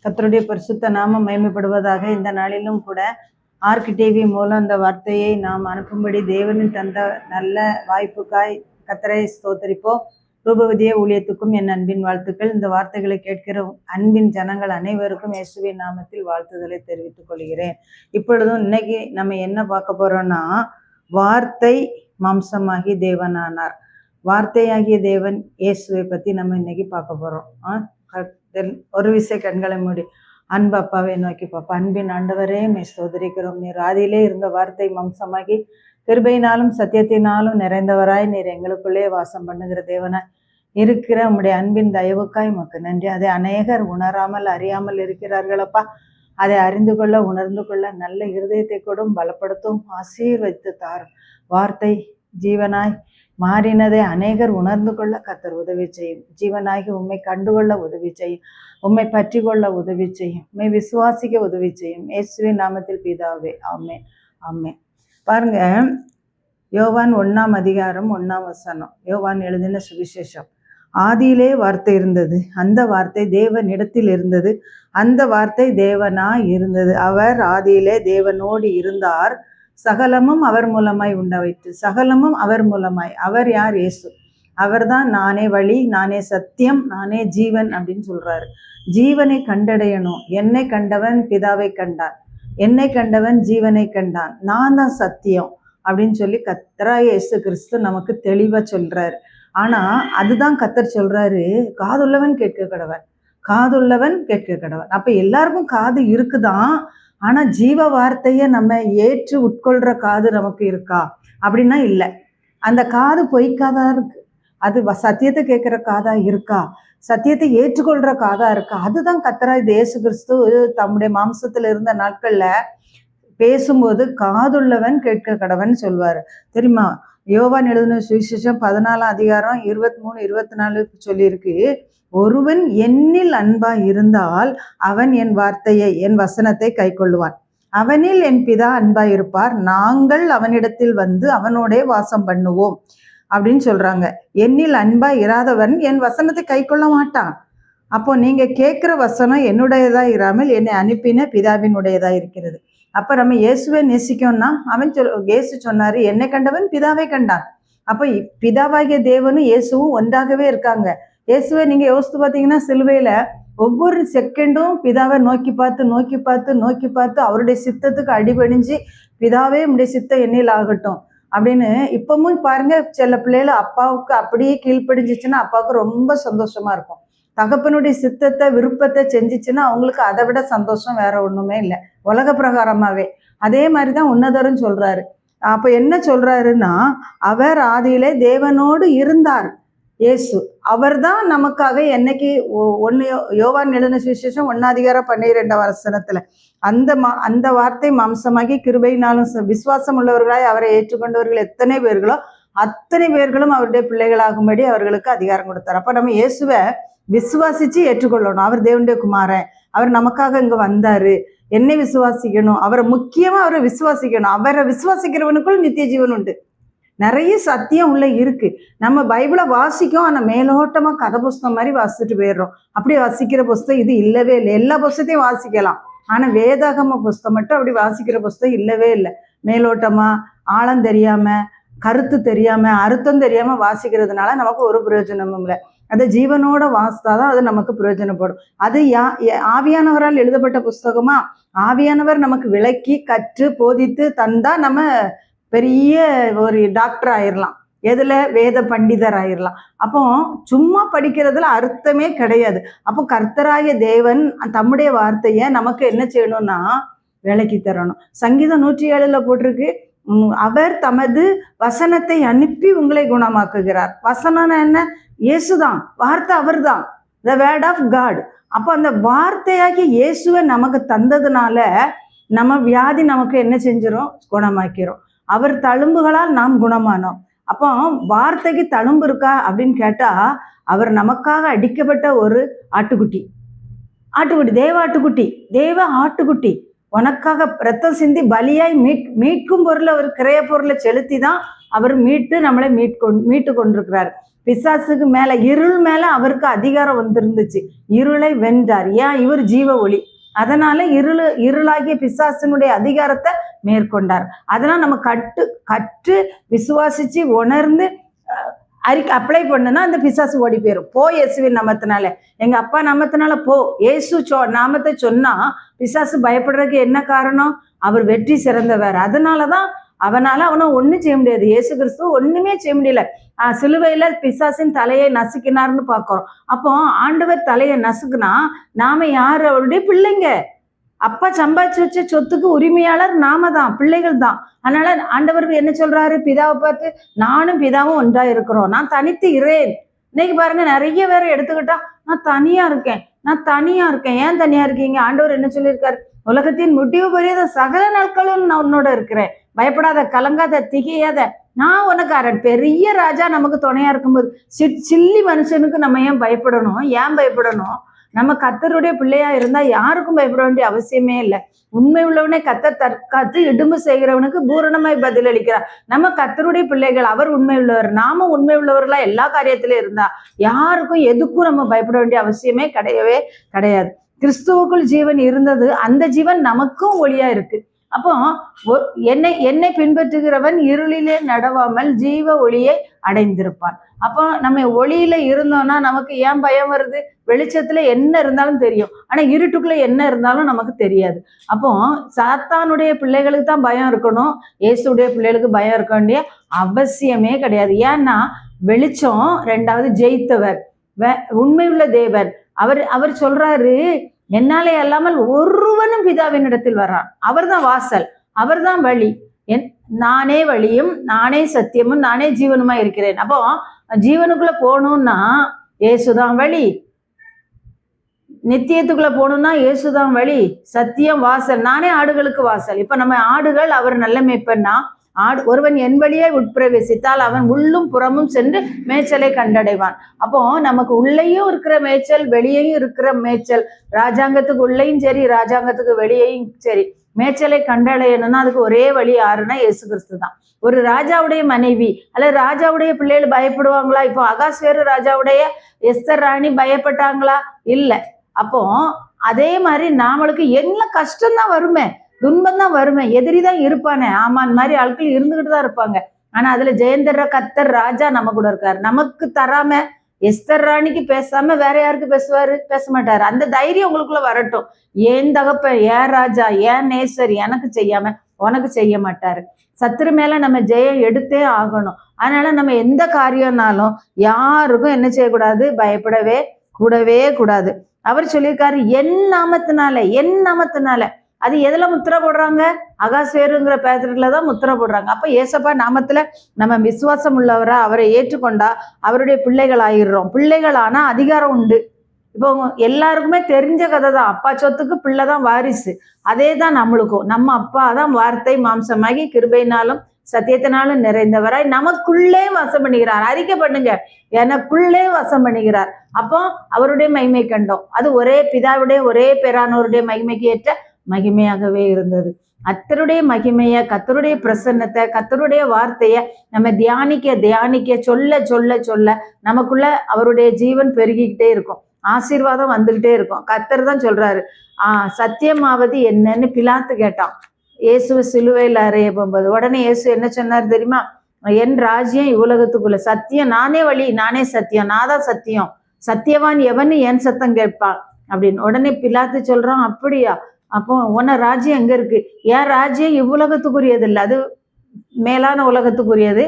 கர்த்தருடைய பரிசுத்த நாமம் மகிமைப்படுவதாக. இந்த நாளிலும் கூட ஆர்க் டிவி மூலம் அந்த வார்த்தையை நாம் அனுப்பும்படி தேவனின் தந்த நல்ல வாய்ப்புக்காய் கர்த்தரை ஸ்தோத்தரிப்போம். ரூபவதிய ஊழியத்துக்கும் என் அன்பின் வாழ்த்துக்கள். இந்த வார்த்தைகளை கேட்கிற அன்பின் ஜனங்கள் அனைவருக்கும் இயேசுவின் நாமத்தில் வாழ்த்துதலை தெரிவித்துக் கொள்கிறேன். இப்பொழுதும் இன்னைக்கு நம்ம என்ன பார்க்க போறோம்னா, வார்த்தை மாம்சமாகி தேவனானார். வார்த்தையாகிய தேவன் இயேசுவை பத்தி நம்ம இன்னைக்கு பார்க்க போறோம். ஒரு விசை கண்களை மூடி அன்பு அப்பாவை நோக்கி பாப்பா. அன்பின் ஆண்டவரே, மே ஸ்தோத்திரிக்கிறோம். நீர் ஆதியிலே இருந்த வார்த்தை மாம்சமாகி கிருபையினாலும் சத்தியத்தினாலும் நிறைந்தவராய் நீர் எங்களுக்குள்ளே வாசம் பண்ணுகிற தேவனாய் இருக்கிற உம்முடைய அன்பின் தயவுக்காய் உமக்கு நன்றி. அதை அநேகர் உணராமல் அறியாமல் இருக்கிறார்களப்பா. அதை அறிந்து கொள்ள உணர்ந்து கொள்ள நல்ல இருதயத்தை கொடும், பலப்படுத்தும், ஆசீர்வதித்து தாரும். வார்த்தை ஜீவனாய் மாறினதை அநேகர் உணர்ந்து கொள்ள கர்த்தர் உதவி செய்யும். ஜீவனாகி உம்மை கண்டுகொள்ள உதவி செய்யும், உம்மை பற்றி கொள்ள உதவி செய்யும், உம்மை விசுவாசிக்க உதவி செய்யும். இயேசுவின் நாமத்தில் பிதாவே, ஆமென், ஆமென். பாருங்க, யோவான் 1ஆம் அதிகாரம் 1ஆம் வசனம். யோவான் எழுதின சுவிசேஷம். ஆதியிலே வார்த்தை இருந்தது, அந்த வார்த்தை தேவனிடத்தில் இருந்தது, அந்த வார்த்தை தேவனாய் இருந்தது. அவர் ஆதியிலே தேவனோடு இருந்தார். சகலமும் அவர் மூலமாய் உண்டாயிற்று, சகலமும் அவர் மூலமாய். அவர் யார்? இயேசு. அவர் தான் நானே வழி, நானே சத்தியம், நானே ஜீவன் அப்படின்னு சொல்றாரு. ஜீவனை கண்டடையணும். என்னை கண்டவன் பிதாவை கண்டான், என்னை கண்டவன் ஜீவனை கண்டான், நான் தான் சத்தியம் அப்படின்னு சொல்லி கர்த்தராகிய இயேசு கிறிஸ்து நமக்கு தெளிவா சொல்றாரு. ஆனா அதுதான் கர்த்தர் சொல்றாரு, காதுள்ளவன் கேட்க கடவன், காதுள்ளவன் கேட்க கடவன். அப்ப எல்லாருக்கும் காது இருக்குதான். ஆனா ஜீவ வார்த்தையை நம்ம ஏற்று உட்கொள்ற காது நமக்கு இருக்கா அப்படின்னா இல்லை. அந்த காது பொய்க்காதா இருக்கு. அது சத்தியத்தை கேட்கிற காதா இருக்கா, சத்தியத்தை ஏற்றுக்கொள்ற காதா இருக்கா? அதுதான் கர்த்தராகிய இயேசு கிறிஸ்து தம்முடைய மாம்சத்துல இருந்த நாட்கள்ல பேசும்போது காதுள்ளவன் கேட்க கடவன் சொல்வாரு. தெரியுமா? யோவான் எழுதின சுவிசேஷம் 14ஆம் அதிகாரம் 23, 24 சொல்லியிருக்கு, ஒருவன் என்னில் அன்பா இருந்தால் அவன் என் வார்த்தையை, என் வசனத்தை கை கொள்ளுவான். அவனில் என் பிதா அன்பா இருப்பார், நாங்கள் அவனிடத்தில் வந்து அவனோட வாசம் பண்ணுவோம் அப்படின்னு சொல்றாங்க. என்னில் அன்பா இராதவன் என் வசனத்தை கை கொள்ள மாட்டான். அப்போ நீங்க கேட்கிற வசனம் என்னுடையதா இராமல் என்னை அனுப்பின பிதாவினுடையதா இருக்கிறது. அப்ப நம்ம இயேசுவை நேசிக்கோம்னா இயேசு சொன்னாரு, என்னை கண்டவன் பிதாவை கண்டான். அப்ப பிதாவாகிய தேவனும் இயேசுவும் ஒன்றாகவே இருக்காங்க. இயேசுவை நீங்க யோசித்து பார்த்தீங்கன்னா, சிலுவையில ஒவ்வொரு செகண்டும் பிதாவை நோக்கி பார்த்து நோக்கி பார்த்து நோக்கி பார்த்து அவருடைய சித்தத்துக்கு அடிபணிஞ்சு, பிதாவே உடைய சித்தம் என்னில் ஆகட்டும் அப்படின்னு. இப்பவும் பாருங்க, சில பிள்ளைகள் அப்பாவுக்கு அப்படியே கீழ்ப்படிஞ்சிச்சுன்னா அப்பாவுக்கு ரொம்ப சந்தோஷமா இருக்கும். தகப்பனுடைய சித்தத்தை விருப்பத்தை செஞ்சிச்சுன்னா அவங்களுக்கு அதை விட சந்தோஷம் வேற ஒண்ணுமே இல்லை, உலக பிரகாரமாவே. அதே மாதிரிதான் உன்னதரும் சொல்றாரு. அப்ப என்ன சொல்றாருன்னா, அவர் ஆதியிலே தேவனோடு இருந்தார். இயேசு அவர் தான் நமக்காக என்னைக்கு யோவான் எழுதின சுவிசேஷம் 1ஆம் அதிகாரம் 12ஆம் வசனத்துல அந்த வார்த்தை மாம்சமாகி கிருபையினாலும் விசுவாசம் உள்ளவர்களாய் அவரை ஏற்றுக்கொண்டவர்கள் எத்தனை பேர்களோ அத்தனை பேர்களும் அவருடைய பிள்ளைகளாகும்படி அவர்களுக்கு அதிகாரம் கொடுத்தார். அப்ப நம்ம இயேசுவை விசுவாசிச்சு ஏற்றுக்கொள்ளணும். அவர் தேவனுடைய குமாரன், அவர் நமக்காக இங்க வந்தாரு, என்னை விசுவாசிக்கணும். அவரை முக்கியமா அவரை விசுவாசிக்கணும். அவரை விசுவாசிக்கிறவனுக்குள் நித்திய ஜீவன் உண்டு. நிறைய சத்தியம் உள்ள இருக்கு. நம்ம பைபிளை வாசிக்கும், ஆனா மேலோட்டமா கதை புஸ்தகம் மாதிரி வாசிச்சுட்டு போயிடுறோம். அப்படி வாசிக்கிற புஸ்தகம் இது இல்லவே இல்லை. எல்லா புஸ்தத்தையும் வாசிக்கலாம், ஆனா வேதாகம புஸ்தகம் மட்டும் அப்படி வாசிக்கிற புஸ்தகம் இல்லவே இல்லை. மேலோட்டமா ஆழம் தெரியாம, கருத்து தெரியாம, அர்த்தம் தெரியாம வாசிக்கிறதுனால நமக்கு ஒரு பிரயோஜனமும் இல்லை. அதை ஜீவனோட வாசித்தாதான் அது நமக்கு பிரயோஜனப்படும். அது ஆவியானவரால் எழுதப்பட்ட புஸ்தகமா, ஆவியானவர் நமக்கு விளக்கி கற்று போதித்து தந்தா நம்ம பெரிய ஒரு டாக்டர் ஆயிடலாம், எதுல வேத பண்டிதர் ஆயிடலாம். அப்போ சும்மா படிக்கிறதுல அர்த்தமே கிடையாது. அப்போ கர்த்தராகிய தேவன் தம்முடைய வார்த்தையை நமக்கு என்ன செய்யணும்னா விளக்கி தரணும். சங்கீதம் 107ல போட்டிருக்கு, அவர் தமது வசனத்தை அனுப்பி உங்களை குணமாக்குகிறார். வசனம் என்ன? இயேசுதான், வார்த்தை அவர் தான், த வேர்ட் ஆஃப் காட். அப்போ அந்த வார்த்தையாகி இயேசுவை நமக்கு தந்ததுனால நம்ம வியாதி நமக்கு என்ன செஞ்சிடும்? குணமாக்கிறோம். அவர் தழும்புகளால் நாம் குணமானோம். அப்போ வார்த்தைக்கு தழும்பு இருக்கா அப்படின்னு கேட்டா, அவர் நமக்காக அடிக்கப்பட்ட ஒரு ஆட்டுக்குட்டி, தேவ ஆட்டுக்குட்டி, தேவ ஆட்டுக்குட்டி உனக்காக ரத்தம் சிந்தி பலியாய் மீட்கும் பொருளை, ஒரு கிரைய பொருளை செலுத்தி தான் அவர் மீட்டு நம்மளை மீட்டு கொண்டிருக்கிறார். பிசாசுக்கு மேல, இருள் மேல அவருக்கு அதிகாரம் வந்திருந்துச்சு. இருளை வென்றார். ஏன்? இவர் ஜீவ ஒளி. அதனால இருளாகிய பிசாசினுடைய அதிகாரத்தை மேற்கொண்டார். அதெல்லாம் நம்ம கற்று விசுவாசிச்சு உணர்ந்து அப்ளை பண்ணுனா அந்த பிசாசு ஓடி போயிடும். போ இயேசுவின் நாமத்தினால, எங்க அப்பா நாமத்தினால போ. இயேசு நாமத்தை சொன்னா பிசாசு பயப்படுறதுக்கு என்ன காரணம்? அவர் வெற்றி சிறந்தவர். அதனாலதான் அவனை ஒண்ணும் செய்ய முடியாது. இயேசு கிறிஸ்துவ ஒண்ணுமே செய்ய முடியல. சிலுவையில பிசாசின் தலையை நசுக்கினார்னு பாக்குறோம். அப்போ ஆண்டவர் தலையை நசுக்குனா நாம யாரு? அவருடைய பிள்ளைங்க. அப்பா சம்பாதிச்சு வச்ச சொத்துக்கு உரிமையாளர் நாம தான், பிள்ளைகள் தான். அதனால ஆண்டவர் என்ன சொல்றாரு? பிதாவை பார்த்து, நானும் பிதாவும் ஒன்றா இருக்கிறோம், நான் தனித்து இரேன். இன்னைக்கு பாருங்க, நிறைய பேரை எடுத்துக்கிட்டா நான் தனியா இருக்கேன். ஏன் தனியா இருக்கீங்க? ஆண்டவர் என்ன சொல்லியிருக்காரு? உலகத்தின் முடிவு பெரியத சகல நாட்களும் நான் உன்னோட இருக்கிறேன், பயப்படாத, கலங்காத, திகையாத, நான் உனக்காரன். பெரிய ராஜா நமக்கு துணையா இருக்கும்போது சில்லி மனுஷனுக்கு நம்ம ஏன் பயப்படணும்? நம்ம கர்த்தருடைய பிள்ளையா இருந்தா யாருக்கும் பயப்பட வேண்டிய அவசியமே இல்லை. உண்மை உள்ளவனே கர்த்தர் தற்காத்து இடும்பு செய்கிறவனுக்கு பூரணமாய் பதில் அளிக்கிறார். நம்ம கர்த்தருடைய பிள்ளைகள், அவர் உண்மை உள்ளவர், நாம உண்மை உள்ளவர்களா எல்லா காரியத்திலும் இருந்தா யாருக்கும் எதுக்கும் நம்ம பயப்பட வேண்டிய அவசியமே கிடையாது. கிறிஸ்துவுக்குள் ஜீவன் இருந்தது, அந்த ஜீவன் நமக்கும் ஒளியா இருக்கு. அப்போ என்னை பின்பற்றுகிறவன் இருளிலே நடவாமல் ஜீவ ஒளியை அடைந்திருப்பான். அப்போ நம்ம ஒளியில இருந்தோம்னா நமக்கு ஏன் பயம் வருது? வெளிச்சத்துல என்ன இருந்தாலும் தெரியும், ஆனா இருட்டுக்குள்ள என்ன இருந்தாலும் நமக்கு தெரியாது. அப்போ சாத்தானுடைய பிள்ளைகளுக்கு தான் பயம் இருக்கணும், இயேசுடைய பிள்ளைகளுக்கு பயம் இருக்க வேண்டிய அவசியமே கிடையாது. ஏன்னா வெளிச்சம், ரெண்டாவது ஜெயித்தவர், உண்மையுள்ள தேவன். அவர் சொல்றாரு, என்னாலே அல்லாமல் ஒருவனும் பிதாவின் இடத்தில் வர்றான். அவர் தான் வாசல், அவர் தான் வழி. நானே வழியும், நானே சத்தியமும், நானே ஜீவனுமா இருக்கிறேன். அப்போ ஜீவனுக்குள்ள போகணும்னா இயேசுதான் வழி, நித்தியத்துக்குள்ள போகணும்னா இயேசுதான் வழி, சத்தியம், வாசல். நானே ஆடுகளுக்கு வாசல். இப்ப நம்ம ஆடுகள், அவர் நல்ல மேய்ப்பன்னா, ஒருவன் என் வழியை உட்பிரவேசித்தால் அவன் உள்ளும் புறமும் சென்று மேய்ச்சலை கண்டடைவான். அப்போ நமக்கு உள்ளேயும் இருக்கிற மேய்ச்சல், வெளியேயும் இருக்கிற மேய்ச்சல், ராஜாங்கத்துக்கு உள்ளேயும் சரி, ராஜாங்கத்துக்கு வெளியேயும் சரி, மேய்ச்சலை கண்டடையணும்னா அதுக்கு ஒரே வழி யாருன்னா இயேசு கிறிஸ்து தான். ஒரு ராஜாவுடைய மனைவி அல்லது ராஜாவுடைய பிள்ளைகள் பயப்படுவாங்களா? இப்போ அகாஸ்வேரு ராஜாவுடைய எஸ்தர் ராணி பயப்பட்டாங்களா? இல்லை. அப்போ அதே மாதிரி நாமளுக்கு என்ன கஷ்டம்தான் வருமே, துன்பம் தான் வருமே, எதிரிதான் இருப்பானே. ஆமான் மாதிரி ஆட்கள் இருந்துகிட்டு தான் இருப்பாங்க. ஆனா அதுல ஜெயந்தர கர்த்தர் ராஜா நம்ம கூட இருக்காரு. நமக்கு தராம எஸ்தர் ராணிக்கு பேசாம வேற யாருக்கு பேசுவாரு? பேச மாட்டாரு. அந்த தைரியம் உங்களுக்குள்ள வரட்டும். ஏன் தகப்ப, ஏன் ராஜா, ஏன் நேசர் எனக்கு செய்யாம உனக்கு செய்ய மாட்டாரு. சத்துரு மேல நம்ம ஜெயம் எடுத்தே ஆகணும். அதனால நம்ம எந்த காரியம்னாலும் யாருக்கும் என்ன செய்யக்கூடாது? பயப்படவே கூடாது. அவர் சொல்லியிருக்காரு, என் நாமத்தினால. அது எதுல முத்திரை போடுறாங்க? அகாஸ்வேருங்கிற பேத்திரத்துல தான் முத்திரை போடுறாங்க. அப்ப ஏசப்பா நாமத்துல நம்ம விசுவாசம் உள்ளவரா அவரை ஏற்றுக்கொண்டா அவருடைய பிள்ளைகள் ஆயிடுறோம். பிள்ளைகளானா அதிகாரம் உண்டு. இப்போ எல்லாருக்குமே தெரிஞ்ச கதை தான், அப்பா சொத்துக்கு பிள்ளை தான் வாரிசு. அதே தான் நம்மளுக்கும். நம்ம அப்பா தான் வார்த்தை மாம்சமாகி கிருபையினாலும் சத்தியத்தினாலும் நிறைந்தவராய் நமக்குள்ளே வசம் பண்ணுகிறார். அறிக்கை பண்ணுங்க, எனக்குள்ளே வசம் பண்ணுகிறார். அப்போ அவருடைய மகிமை கண்டோம். அது ஒரே பிதாவுடைய ஒரே பேரானவருடைய மகிமைக்கு ஏற்ற மகிமையாகவே இருந்தது. கர்த்தருடைய மகிமைய, கர்த்தருடைய பிரசன்னத்தை, கர்த்தருடைய வார்த்தைய நம்ம தியானிக்க சொல்ல நமக்குள்ள அவருடைய ஜீவன் பெருகிக்கிட்டே இருக்கும், ஆசீர்வாதம் வந்துகிட்டே இருக்கும். கர்த்தர் தான் சொல்றாரு, சத்தியமாவது என்னன்னு பிலாத்து கேட்டான் இயேசுவை சிலுவையில் அறைய போகும்போது. உடனே இயேசு என்ன சொன்னார் தெரியுமா? என் ராஜ்யம் இவ்வுலகத்துக்குள்ள, சத்தியம் நானே வழி, நானே சத்தியம், நான் தான் சத்தியம், சத்தியவான் எவன்னு என் சத்தம் கேட்பான் அப்படின்னு. உடனே பிலாத்து சொல்றான், அப்படியா? அப்போ உன்ன ராஜ்யம் எங்க இருக்கு? என் ராஜ்யம் இவ்வுலகத்துக்குரியது இல்லை, அது மேலான உலகத்துக்குரியது.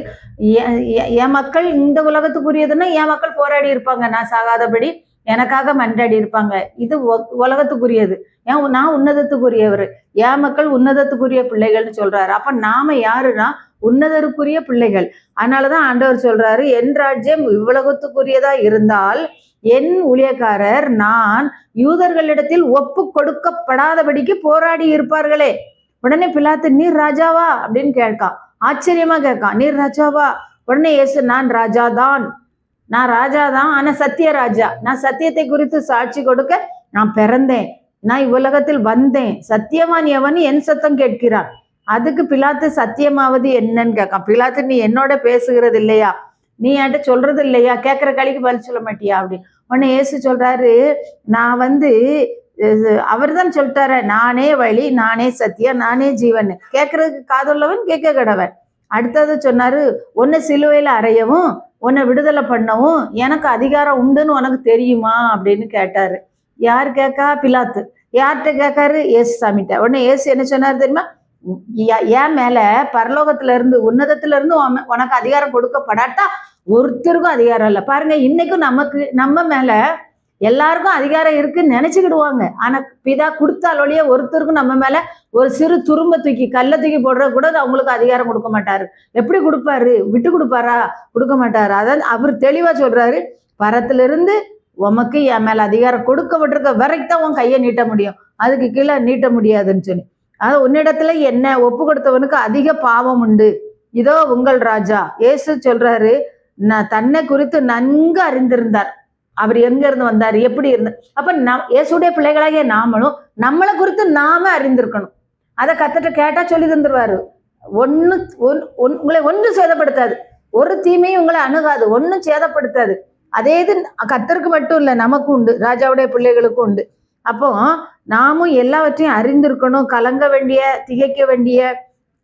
என் மக்கள் இந்த உலகத்துக்குரியதுன்னா என் மக்கள் போராடி இருப்பாங்க, நான் சாகாதபடி எனக்காக மன்றாடி இருப்பாங்க. இது உலகத்துக்குரியது, நான் உன்னதத்துக்குரியவர், என் மக்கள் உன்னதத்துக்குரிய பிள்ளைகள்னு சொல்றாரு. அப்ப நாம யாருன்னா உன்னதருக்குரிய பிள்ளைகள். அதனாலதான் ஆண்டவர் சொல்றாரு, என் ராஜ்யம் இவ்வுலகத்துக்குரியதா இருந்தால் என் ஊழியக்காரர் நான் யூதர்களிடத்தில் ஒப்பு கொடுக்கப்படாதபடிக்கு போராடி இருப்பார்களே. உடனே பிலாத்து, நீர் ராஜாவா அப்படின்னு கேட்கான், ஆச்சரியமா கேட்கான், நீர் ராஜாவா? உடனே இயேசு, நான் ராஜாதான், ஆனா சத்திய ராஜா, நான் சத்தியத்தை குறித்து சாட்சி கொடுக்க நான் பிறந்தேன், நான் இவ்வுலகத்தில் வந்தேன், சத்தியவான் எவன் என் சத்தம் கேட்கிறான். அதுக்கு பிலாத்து, சத்தியமாவது என்னன்னு கேட்கான். பிலாத்து, நீ என்னோட பேசுகிறது இல்லையா? நீ என்கிட்ட சொல்றது இல்லையா? கேட்குற கேள்விக்கு பதில் சொல்ல மாட்டியா? அப்படி உடனே இயேசு சொல்றாரு, நான் அவர் தான் சொல்லிட்டாரு, நானே வழி, நானே சத்தியம், நானே ஜீவன். கேட்கறதுக்கு காதுள்ளவன் கேட்க கடவன். அடுத்தது சொன்னாரு, உன்னை சிலுவையில அறையவும் உன்னை விடுதலை பண்ணவும் எனக்கு அதிகாரம் உண்டுன்னு உனக்கு தெரியுமா அப்படின்னு கேட்டாரு. யார் கேட்கா? பிலாத்து. யார்கிட்ட கேட்காரு? ஏசு சாமிட்ட. உடனே ஏசு என்ன சொன்னாரு தெரியுமா? ஏன் மேல பரலோகத்துல இருந்து உன்னதத்துல இருந்து உனக்கு அதிகாரம் கொடுக்கப்படாட்டா ஒருத்தருக்கும் அதிகாரம் இல்லை. பாருங்க, இன்னைக்கும் நம்ம மேல எல்லாருக்கும் அதிகாரம் இருக்குன்னு நினைச்சுக்கிடுவாங்க. ஆனா பிதா கொடுத்தாலொழிய ஒருத்தருக்கும் நம்ம மேல ஒரு சிறு துரும்ப தூக்கி கல்ல தூக்கி போடுற கூட அவங்களுக்கு அதிகாரம் கொடுக்க மாட்டாரு. எப்படி கொடுப்பாரு? விட்டு கொடுப்பாரா? கொடுக்க மாட்டாரு. அதான் அவர் தெளிவா சொல்றாரு, பரத்திலிருந்து உமக்கு என் மேல அதிகாரம் கொடுக்கப்பட்டிருக்க வரைக்கும் உன் கையை நீட்ட முடியும், அதுக்கு கீழே நீட்ட முடியாதுன்னு சொல்லி. அதாவது உன்னிடத்துல என்ன ஒப்பு கொடுத்தவனுக்கு அதிக பாவம் உண்டு, இதோ உங்கள் ராஜா. இயேசு சொல்றாரு, நான் தன்னை குறித்து நன்கு அறிந்திருந்தார். அவர் எங்க இருந்து வந்தார், எப்படி இருந்தார். அப்ப இயேசுடைய பிள்ளைகளாகிய நாமளும் நம்மளை குறித்து நாம அறிந்திருக்கணும். அதை கத்துட்டு கேட்டா சொல்லி தந்துருவாரு. உங்களை ஒன்றும் சேதப்படுத்தாது, ஒரு தீமையும் உங்களை அணுகாது, ஒன்றும் சேதப்படுத்தாது. அதே இது கத்தருக்கு மட்டும் இல்லை, நமக்கும் உண்டு, ராஜாவுடைய பிள்ளைகளுக்கும் உண்டு. அப்போ நாமும் எல்லாவற்றையும் அறிந்திருக்கணும். கலங்க வேண்டிய, திகைக்க வேண்டிய,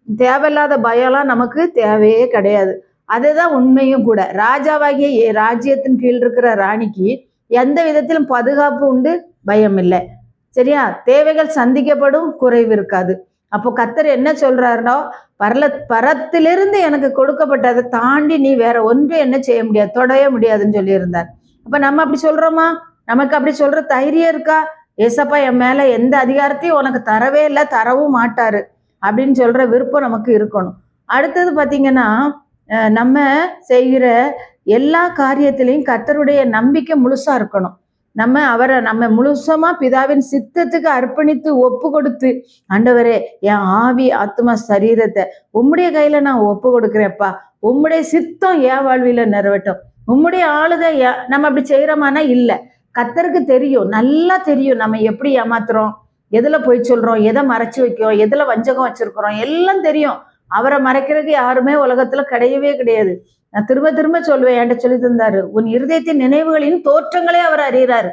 தேவையில்லாத பயம்லாம் நமக்கு தேவையே கிடையாது. அதுதான் உண்மையும் கூட. ராஜாவாகிய ராஜ்யத்தின் கீழ் இருக்கிற ராணிக்கு எந்த விதத்திலும் பாதுகாப்பு உண்டு, பயம் இல்லை. சரியா? தேவைகள் சந்திக்கப்படும், குறைவு இருக்காது. அப்போ கர்த்தர் என்ன சொல்றாருன்னா, பரத்திலிருந்து எனக்கு கொடுக்கப்பட்டதை தாண்டி நீ வேற ஒன்றும் என்ன செய்ய முடியாது, தொடைய முடியாதுன்னு சொல்லியிருந்தார். அப்ப நம்ம அப்படி சொல்றோமா? நமக்கு அப்படி சொல்ற தைரியம் இருக்கா? ஏசப்பா என் மேல எந்த அதிகாரத்தையும் உனக்கு தரவே இல்லை, தரவும் மாட்டாரு அப்படின்னு சொல்ற விருப்பம் நமக்கு இருக்கணும். அடுத்தது பாத்தீங்கன்னா, நம்ம செய்கிற எல்லா காரியத்திலையும் கர்த்தருடைய நம்பிக்கை முழுசா இருக்கணும். நம்ம முழுசமா பிதாவின் சித்தத்துக்கு அர்ப்பணித்து ஒப்பு கொடுத்து, ஆண்டவரே என் ஆவி ஆத்மா சரீரத்தை உம்முடைய கையில நான் ஒப்பு கொடுக்குறேன்ப்பா, உம்முடைய சித்தம் என் வாழ்வில நிறைவேட்டும், உம்முடைய ஆளுதை நம்ம அப்படி செய்யறோமானா இல்லை. கர்த்தருக்கு தெரியும், நல்லா தெரியும் நம்ம எப்படி ஏமாத்துறோம், எதுல போய் சொல்றோம், எதை மறைச்சு வைக்கிறோம், எதுல வஞ்சகம் வச்சிருக்கிறோம், எல்லாம் தெரியும். அவரை மறைக்கிறதுக்கு யாருமே உலகத்துல கிடையவே கிடையாது. நான் திரும்ப திரும்ப சொல்லுவேன், என்கிட்ட சொல்லி தந்தாரு, உன் இருதயத்தின் நினைவுகளின் தோற்றங்களே அவர் அறிகிறாரு.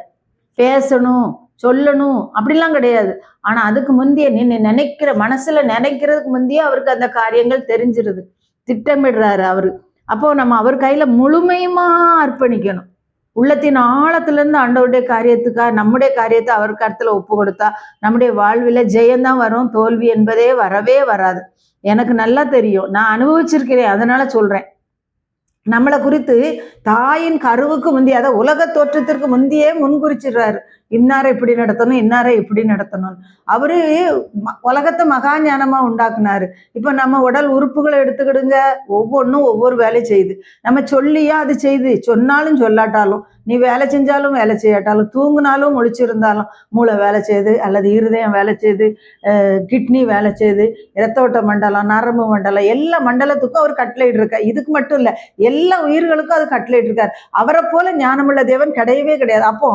பேசணும், சொல்லணும் அப்படிலாம் கிடையாது. ஆனா அதுக்கு முந்தைய நீ நினைக்கிற மனசுல நினைக்கிறதுக்கு முந்தைய அவருக்கு அந்த காரியங்கள் தெரிஞ்சிருது, திட்டமிடுறாரு அவரு. அப்போ நம்ம அவர் கையில முழுமையுமா அர்ப்பணிக்கணும். உள்ளத்தின் ஆழத்துல இருந்து ஆண்டவருடைய காரியத்துக்காக நம்முடைய காரியத்தை அவர் கருத்துல ஒப்பு கொடுத்தா நம்முடைய வாழ்வில ஜெயம்தான் வரும், தோல்வி என்பதே வரவே வராது. எனக்கு நல்லா தெரியும், நான் அனுபவிச்சிருக்கிறேன், அதனால சொல்றேன். நம்மளை குறித்து தாயின் கருவுக்கு முந்தைய, அதாவது உலக தோற்றத்திற்கு முந்தையே முன்குறிச்சிடுறாரு, இன்னாரை இப்படி நடத்தணும், இன்னாரை இப்படி நடத்தணும். அவரு உலகத்தை மகா ஞானமா உண்டாக்குனாரு. இப்ப நம்ம உடல் உறுப்புகளை எடுத்துக்கிடுங்க, ஒவ்வொன்றும் ஒவ்வொரு வேலை செய்யுது. நம்ம சொல்லியா அது செய்து, சொன்னாலும் சொல்லாட்டாலும், நீ வேலை செஞ்சாலும் வேலை செய்யாட்டாலும், தூங்குனாலும் முழிச்சிருந்தாலும் மூளை வேலை செய்யுது, அல்லது இருதயம் வேலை செய்யுது, கிட்னி வேலை செய்யுது, இரத்தோட்ட மண்டலம், நரம்பு மண்டலம், எல்லா மண்டலத்துக்கும் அவர் கட்டளையிட்டு இருக்கார். இதுக்கு மட்டும் இல்லை, எல்லா உயிர்களுக்கும் அது கட்டளையிட்டு இருக்கார். அவரை போல ஞானமுள்ள தேவன் கிடையவே கிடையாது. அப்போ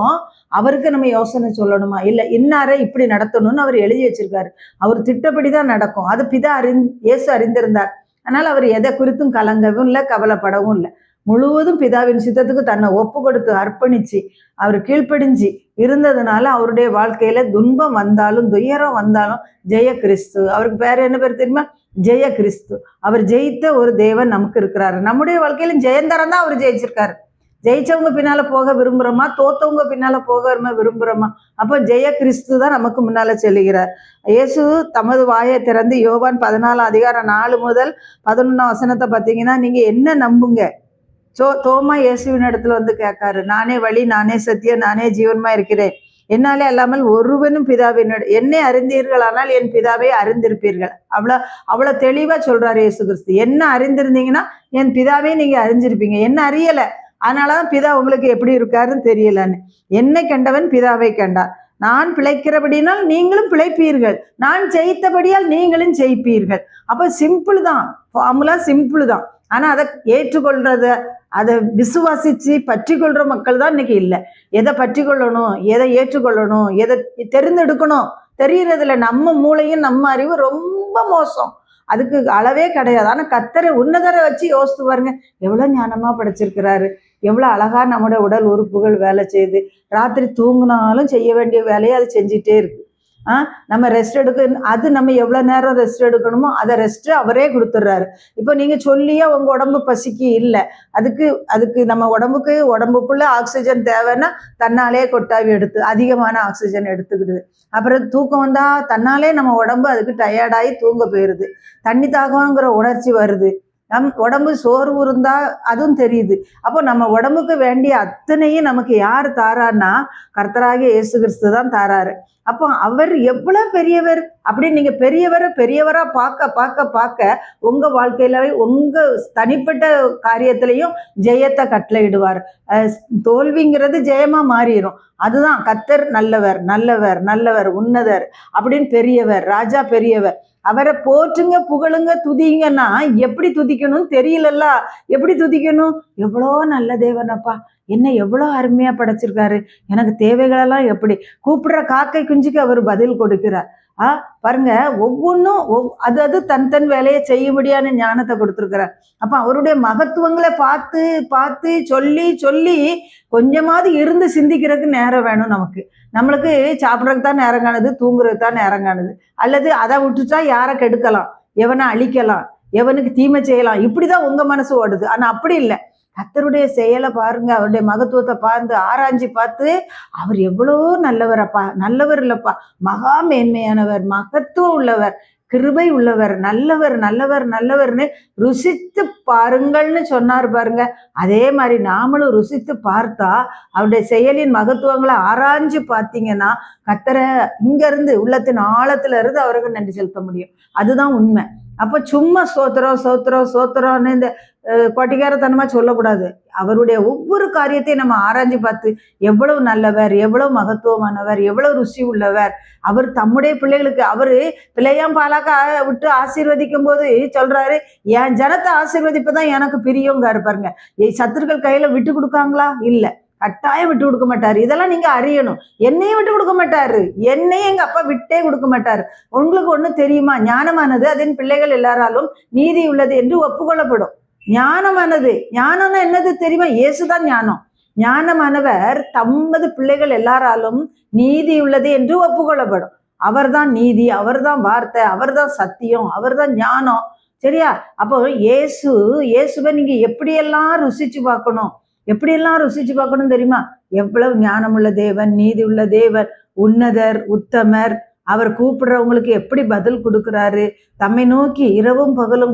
அவருக்கு நம்ம யோசனை சொல்லணுமா? இல்லை, இன்னாரை இப்படி நடத்தணும்னு அவர் எழுதி வச்சிருக்காரு. அவர் திட்டப்படிதான் நடக்கும். அது பிதா இயேசு அறிந்திருந்தார். அதனால அவர் எதை குறித்தும் கலங்கவும் இல்லை, கவலைப்படவும் இல்லை. முழுவதும் பிதாவின் சித்தத்துக்கு தன்னை ஒப்பு கொடுத்து அர்ப்பணிச்சு அவர் கீழ்ப்படிஞ்சு இருந்ததுனால அவருடைய வாழ்க்கையில துன்பம் வந்தாலும் துயரம் வந்தாலும் ஜெய கிறிஸ்து, அவருக்கு பேர் என்ன பேர் தெரியுமா? ஜெய கிறிஸ்து. அவர் ஜெயித்த ஒரு தேவன் நமக்கு இருக்கிறாரு. நம்முடைய வாழ்க்கையில ஜெயந்தரம் தான் அவர் ஜெயிச்சிருக்காரு. ஜெயிச்சவங்க பின்னால போக விரும்புறோமா, தோத்தவங்க பின்னால போக விரும்புறோமா? அப்போ ஜெய கிறிஸ்து தான் நமக்கு முன்னால செல்லுகிறார். இயேசு தமது வாயை திறந்து யோவான் 14:4 முதல் 11 பார்த்தீங்கன்னா, நீங்க என்ன நம்புங்க? தோமா இயேசுவின் இடத்துல கேட்காரு, நானே வழி, நானே சத்தியம், நானே ஜீவன்மா இருக்கிறேன், என்னாலே அல்லாமல் ஒருவனும் பிதாவின் என்னை அறிந்தீர்கள், ஆனால் என் பிதாவை அறிந்திருப்பீர்கள். அவ்வளவு தெளிவா சொல்றாரு இயேசு கிறிஸ்து. என்ன அறிந்திருந்தீங்கன்னா என் பிதாவே நீங்க அறிஞ்சிருப்பீங்க. என்ன அறியல, அதனாலதான் பிதா உங்களுக்கு எப்படி இருக்காருன்னு தெரியலன்னு. என்னை கண்டவன் பிதாவை கண்டார். நான் பிழைக்கிறபடினால் நீங்களும் பிழைப்பீர்கள், நான் ஜெயித்தபடியால் நீங்களும் ஜெயிப்பீர்கள். அப்ப சிம்பிள் தான், ஃபார்முலா சிம்பிள் தான். ஆனா அதை ஏற்றுக்கொள்றத, அதை விசுவாசிச்சு பற்றி கொள்ற மக்கள் தான் இன்னைக்கு இல்லை. எதை பற்றி கொள்ளணும், எதை ஏற்றுக்கொள்ளணும், எதை தெரிந்தெடுக்கணும் தெரியறதில்ல. நம்ம மூளையும் நம்ம அறிவு ரொம்ப மோசம். அதுக்கு அளவே கிடையாது. ஆனா கர்த்தரை உன்னதரை வச்சு யோசித்து பாருங்க, எவ்வளவு ஞானமா படைச்சிருக்கிறாரு, எவ்வளவு அழகா நம்முடைய உடல் உறுப்புகள் வேலை செய்யுது. ராத்திரி தூங்குனாலும் செய்ய வேண்டிய வேலையை அது செஞ்சுட்டே இருக்கு. நம்ம ரெஸ்ட் எடுக்க, அது நம்ம எவ்வளவு நேரம் ரெஸ்ட் எடுக்கணுமோ அதை ரெஸ்ட் அவரே கொடுத்துட்றாரு. இப்போ நீங்க சொல்லியே உங்க உடம்பு பசிக்கு இல்லை, அதுக்கு அதுக்கு நம்ம உடம்புக்குள்ள ஆக்சிஜன் தேவைன்னா தன்னாலே கொட்டாவி எடுத்து அதிகமான ஆக்சிஜன் எடுத்துக்கிடுது. அப்புறம் தூக்கம் வந்தா தன்னாலே நம்ம உடம்பு அதுக்கு டயர்டாகி தூங்க போயிருது. தண்ணி தாகங்கிற உணர்ச்சி வருது, நம் உடம்பு சோர்வு இருந்தா அதுவும் தெரியுது. அப்போ நம்ம உடம்புக்கு வேண்டிய அத்தனையும் நமக்கு யார் தாரான்னா கர்த்தராகிய இயேசு கிறிஸ்து தான் தாராரு. அப்போ அவர் எவ்வளவு பெரியவர் அப்படின்னு நீங்க பெரியவரா பார்க்க பார்க்க பார்க்க உங்க வாழ்க்கையில உங்க தனிப்பட்ட காரியத்திலையும் ஜெயத்தை கட்டளையிடுவார். தோல்விங்கிறது ஜெயமா மாறிடும். அதுதான் கர்த்தர் நல்லவர் நல்லவர் நல்லவர் உன்னதர் அப்படின்னு பெரியவர், ராஜா பெரியவர். அவரை போற்றுங்க புகழுங்க துதிங்கன்னா எப்படி துதிக்கணும் தெரியலல்ல. எப்படி துதிக்கணும்? எவ்வளோ நல்ல தேவனப்பா, என்ன எவ்வளோ அருமையா படைச்சிருக்காரு, எனக்கு தேவைகளெல்லாம் எப்படி, கூப்பிடுற காக்கை குஞ்சுக்கு அவர் பதில் கொடுக்கிறார். பாருங்க, ஒவ்வொன்றும் அது தன் வேலையை செய்யும்படியான ஞானத்தை கொடுத்துருக்கிறார். அப்ப அவருடைய மகத்துவங்களை பார்த்து பார்த்து சொல்லி சொல்லி கொஞ்சமாவது இருந்து சிந்திக்கிறதுக்கு நேரம் வேணும் நமக்கு. நம்மளுக்கு சாப்பிட்றதுக்கு தான் நேரம் காணுது, தூங்குறதுக்கு தான் நேரம் காணுது. அல்லது அதை விட்டுட்டா யாரை கெடுக்கலாம், எவனை அழிக்கலாம், எவனுக்கு தீமை செய்யலாம், இப்படிதான் உங்க மனசு ஓடுது. ஆனா அப்படி இல்லை. கர்த்தருடைய செயலை பாருங்க, அவருடைய மகத்துவத்தை பார்த்து ஆராய்ச்சி பார்த்து அவர் எவ்வளோ நல்லவரப்பா, நல்லவர் இல்லப்பா, மகா மேன்மையானவர், மகத்துவம் உள்ளவர், கிருபை உள்ளவர், நல்லவர் நல்லவர் நல்லவர்னு ருசித்து பாருங்கள்னு சொன்னார் பாருங்க. அதே மாதிரி நாமளும் ருசித்து பார்த்தா அவருடைய செயலின் மகத்துவங்களை ஆராய்ஞ்சு பார்த்தீங்கன்னா கர்த்தரை இங்க இருந்து உள்ளத்தின் ஆழத்துல இருந்து அவருக்கு நன்றி செலுத்த முடியும். அதுதான் உண்மை. அப்ப சும்மா சோத்திரம் சோத்திரம் சோத்திரம்னு இந்த கொட்டிக்காரத்தனமா சொல்லக்கூடாது. அவருடைய ஒவ்வொரு காரியத்தையும் நம்ம ஆராய்ச்சி பார்த்து எவ்வளவு நல்லவர், எவ்வளவு மகத்துவமானவர், எவ்வளவு ருசி உள்ளவர். அவர் தம்முடைய பிள்ளைகளுக்கு அவரு பிள்ளையாம் பாலாக்க விட்டு ஆசீர்வதிக்கும் போது சொல்றாரு, என் ஜனத்தை ஆசீர்வதிப்பதான் எனக்கு பிரியங்காரு பாருங்க. சத்துருக்கள் கையில விட்டு கொடுக்காங்களா? இல்ல, கட்டாயம் விட்டு கொடுக்க மாட்டாரு. இதெல்லாம் நீங்க அறியணும். என்னையும் விட்டு கொடுக்க மாட்டாரு, என்னையும் எங்க அப்பா விட்டே கொடுக்க மாட்டாரு. உங்களுக்கு ஒண்ணு தெரியுமா? ஞானமானது அதன் பிள்ளைகள் எல்லாராலும் நீதி உள்ளது என்று ஒப்புக்கொள்ளப்படும். ஞானமானது, ஞானம்னா என்னது தெரியுமா? இயேசுதான் ஞானம். ஞானமானவர் தமது பிள்ளைகள் எல்லாராலும் நீதி உள்ளது என்று ஒப்புக்கொள்ளப்படும். அவர்தான் நீதி, அவர்தான் வார்த்தை, அவர்தான் சத்தியம், அவர்தான் ஞானம். சரியா? அப்போ இயேசுவை நீங்க எப்படியெல்லாம் ருசிச்சு பார்க்கணும், எப்படியெல்லாம் ருசிச்சு பார்க்கணும் தெரியுமா? எவ்வளவு ஞானமுள்ள தேவன், நீதி உள்ள தேவன், உன்னதர், உத்தமர். அவர் கூப்பிடுறவங்களுக்கு எப்படி பதில் கொடுக்குறாரு, தம்மை நோக்கி இரவும் பகலும்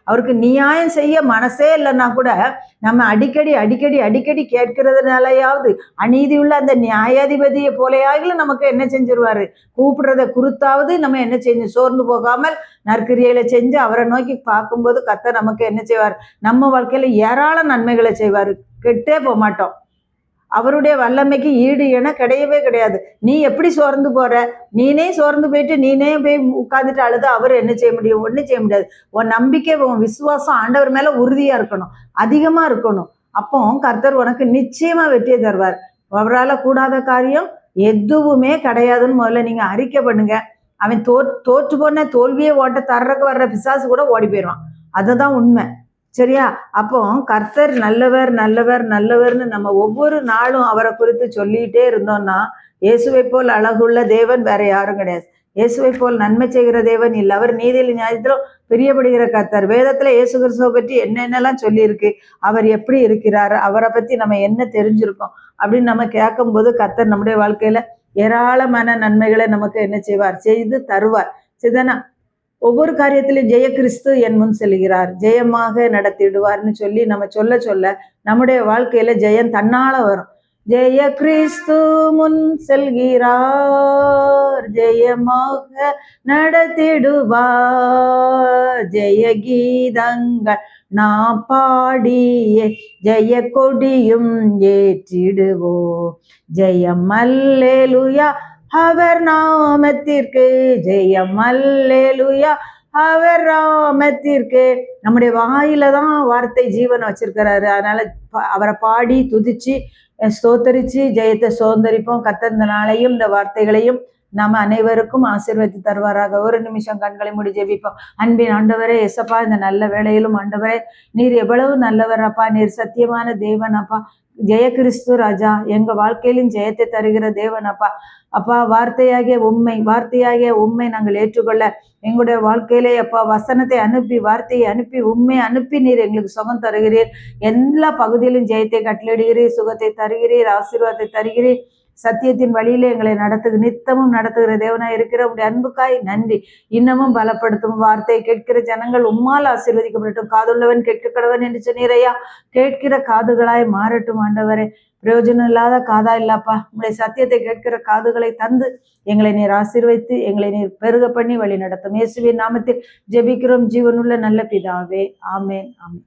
அவருக்கு நியாயம் செய்ய மனசே இல்லைன்னா கூட நம்ம அடிக்கடி அடிக்கடி அடிக்கடி கேட்கறதுனாலயாவது அநீதி உள்ள அந்த நியாயாதிபதியை போலையாகிலும் நமக்கு என்ன செஞ்சிருவாரு, கூப்பிடுறத குறித்தாவது நம்ம என்ன செஞ்சு சோர்ந்து போகாமல் நற்கிரியைகளை செஞ்சு அவரை நோக்கி பார்க்கும்போது கர்த்தர் நமக்கு என்ன செய்வார், நம்ம வாழ்க்கையில ஏராள நன்மைகளை செய்வார். கெட்டே போக மாட்டோம். அவருடைய வல்லமைக்கு ஈடு என கிடையவே கிடையாது. நீ எப்படி சோர்ந்து போற, நீனே சோர்ந்து போயிட்டு நீனே போய் உட்காந்துட்டு அழுது அவர் என்ன செய்ய முடியும்? ஒன்றும் செய்ய முடியாது. உன் நம்பிக்கை, உன் விசுவாசம் ஆண்டவர் மேல உறுதியா இருக்கணும், அதிகமா இருக்கணும். அப்போ கர்த்தர் உனக்கு நிச்சயமா வெற்றியை தருவார். அவரால் கூடாத காரியம் எதுவுமே கிடையாதுன்னு முதல்ல நீங்க அறிக்கை பண்ணுங்க. அவன் தோற்று போன தோல்வியை ஓட்ட தர்றக்கு வர்ற பிசாசு கூட ஓடி போயிடுவான். அதுதான் உண்மை. சரியா? அப்போ கர்த்தர் நல்லவர் நல்லவர் நல்லவர்னு நம்ம ஒவ்வொரு நாளும் அவரை குறித்து சொல்லிட்டே இருந்தோம்னா இயேசுவை போல் அழகுள்ள தேவன் வேற யாரும் கிடையாது. இயேசுவை போல் நன்மை செய்கிற தேவன் இல்லை. அவர் நீதியில் நியாயத்திலும் பிரியப்படுகிற கர்த்தர். வேதத்துல இயேசு கிறிஸ்துவை பற்றி என்னென்னலாம் சொல்லியிருக்கு, அவர் எப்படி இருக்கிறார், அவரை பத்தி நம்ம என்ன தெரிஞ்சிருக்கோம் அப்படின்னு நம்ம கேட்கும்போது கர்த்தர் நம்முடைய வாழ்க்கையில ஏராளமான நன்மைகளை நமக்கு என்ன செய்வார், செய்து தருவார். சரிதானா? ஒவ்வொரு காரியத்திலும் ஜெய கிறிஸ்து என் முன் செல்கிறார், ஜெயமாக நடத்திடுவார்னு சொல்லி நம்ம சொல்ல சொல்ல நம்முடைய வாழ்க்கையில ஜெயம் தன்னால வரும். ஜெய கிறிஸ்து முன் செல்கிறார், ஜெயமாக நடத்திடுவார், ஜெய கீதங்கள் நாம் பாடியே ஜெய கொடியும் ஏற்றிடுவோம். ஜெயம் அல்லேலூயா அவர் நாமத்திற்கு, ஜெயம் அல்லேலூயா அவர் நாமத்திற்கு. நம்முடைய வாயில தான் வார்த்தை ஜீவன் வச்சிருக்கிறாரு. அதனால அவரை பாடி துதிச்சு ஸ்தோத்தரிச்சு ஜெயத்தை சுதந்தரிப்போம். கர்த்தர் இந்த நாளையும் இந்த வார்த்தைகளையும் நாம அனைவருக்கும் ஆசீர்வதித்து தருவாராக. ஒரு நிமிஷம் கண்களை மூடி ஜெபிப்போம். அன்பின் ஆண்டவரே எசப்பா, இந்த நல்ல வேளையிலும் ஆண்டவரே நீர் எவ்வளவு நல்லவர் அப்பா, நீர் சத்தியமான தேவன் அப்பா, ஜெய கிறிஸ்து ராஜா, எங்க வாழ்க்கையிலும் ஜெயத்தை தருகிற தேவன் அப்பா. அப்பா, வார்த்தையாகிய உண்மை நாங்கள் ஏற்றுக்கொள்ள எங்களுடைய வாழ்க்கையிலே அப்பா வசனத்தை அனுப்பி, வார்த்தையை அனுப்பி, உண்மையை அனுப்பி நீர் எங்களுக்கு சுகம் தருகிறீர். எல்லா பகுதியிலும் ஜெயத்தை கட்டளிடுகிறீர், சுகத்தை தருகிறீர், ஆசீர்வாதத்தை தருகிறீர். சத்தியத்தின் வழியிலே எங்களை நித்தமும் நடத்துகிற தேவனாய் இருக்கிற உடைய அன்புக்காய் நன்றி. இன்னமும் பலப்படுத்தும். வார்த்தையை கேட்கிற ஜனங்கள் உம்மால் ஆசீர்வதிக்கப்படட்டும். காதுள்ளவன் கேட்க கடவன் என்று சொன்னீரையா, கேட்கிற காதுகளாய் மாறட்டும் ஆண்டவரே. பிரயோஜனம் இல்லாத காதா இல்லப்பா, உங்களுடைய சத்தியத்தை கேட்கிற காதுகளை தந்து எங்களை நீர் ஆசீர்வைத்து எங்களை நீர் பெருக பண்ணி வழி நடத்தும். இயேசுவின் நாமத்தில் ஜெபிக்கிறோம் ஜீவனுள்ள நல்ல பிதாவே. ஆமேன், ஆமேன்.